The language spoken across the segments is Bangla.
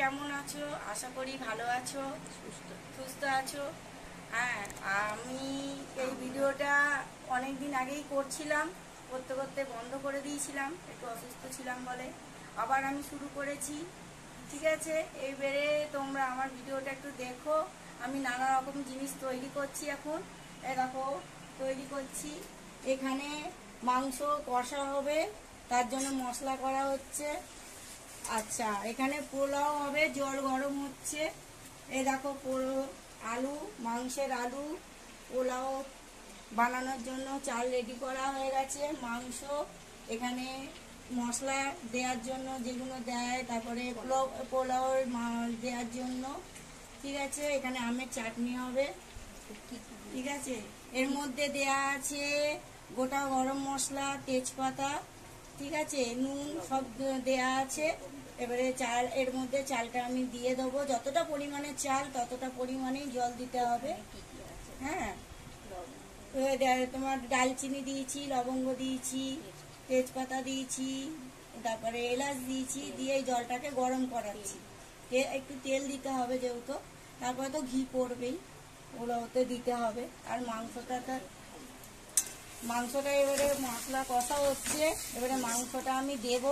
কেমন আছো? আশা করি ভালো আছো, সুস্থ আছো। হ্যাঁ, আমি এই ভিডিওটা অনেক দিন আগেই করছিলাম, করতে করতে বন্ধ করে দিয়েছিলাম, একটু অসুস্থ ছিলাম বলে। আবার আমি শুরু করেছি, ঠিক আছে? এইবারে তোমরা আমার ভিডিওটা একটু দেখো। আমি নানা রকম জিনিস তৈরি করছি এখন। দেখো, তৈরি করছি। এখানে মাংস কষা হবে, তার জন্য মশলা করা হচ্ছে। আচ্ছা, এখানে পোলাও হবে, জল গরম হচ্ছে। এই দেখো, আলু, মাংসের আলু পোলাও বানানোর জন্য চাল রেডি করা হয়ে গেছে। মাংস এখানে মশলা দেওয়ার জন্য যেগুলো দেয়, তারপরে পোলাও দেওয়ার জন্য, ঠিক আছে? এখানে আমের চাটনি হবে, ঠিক আছে? এর মধ্যে দেয়া আছে গোটা গরম মশলা, তেজপাতা, ঠিক আছে? নুন সব দেয়া আছে। এবারে চাল, এর মধ্যে চালটা আমি দিয়ে দেবো। যতটা পরিমাণে চাল ততটা পরিমাণেই জল দিতে হবে। হ্যাঁ, তোমার ডালচিনি দিয়েছি, লবঙ্গ দিয়েছি, তেজপাতা দিয়েছি, তারপরে এলাচ দিয়েছি, দিয়ে এই জলটাকে গরম করাচ্ছি। একটু তেল দিতে হবে যেহেতু, তারপরে তো ঘি পড়বেই, ওগুলোতে দিতে হবে। আর মাংসটা এবারে মশলা কষা হচ্ছে, এবারে মাংসটা আমি দেব।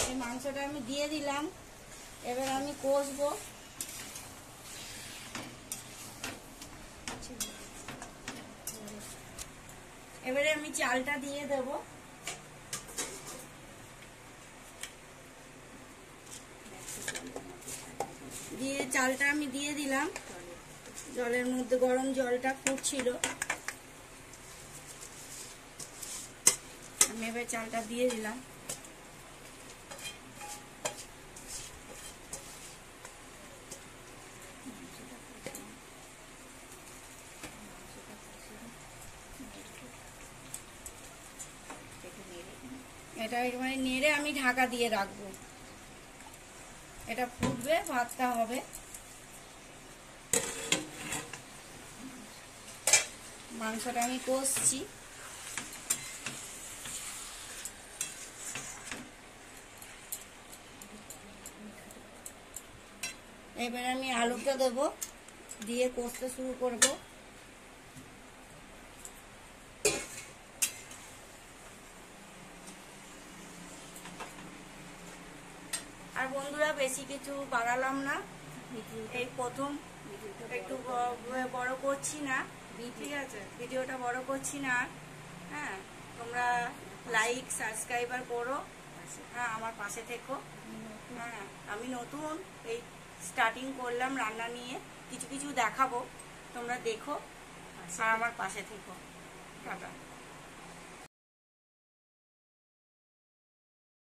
এই মাংসটা আমি দিয়ে দিলাম, এবার আমি কষবো। এবারে আমি চালটা দিয়ে দেব। দিয়ে চালটা আমি দিয়ে দিলাম। জলের মধ্যে গরম জলটা ফুটছিল, আমি এবার চালটা দিয়ে দিলাম। এটা একেবারে নেড়ে আমি ঢাকা দিয়ে রাখবো। এটা ফুটবে, ভাতটা হবে। মাংসটা আমি কষছি। এবারে আমি আলুটা দেবো, দিয়ে কষতে শুরু করব। আর বন্ধুরা, বেশি কিছু বাড়ালাম না, এই প্রথম একটু বড় করছি না, ঠিক আছে? ভিডিওটা বড় করছি না। হ্যাঁ, তোমরা লাইক সাবস্ক্রাইবার করো। হ্যাঁ, আমার পাশে থেকো। হ্যাঁ, আমি নতুন এই স্টার্টিং করলাম রান্না নিয়ে, কিছু কিছু দেখাবো, তোমরা দেখো আর আমার পাশে থেকো। টাটা।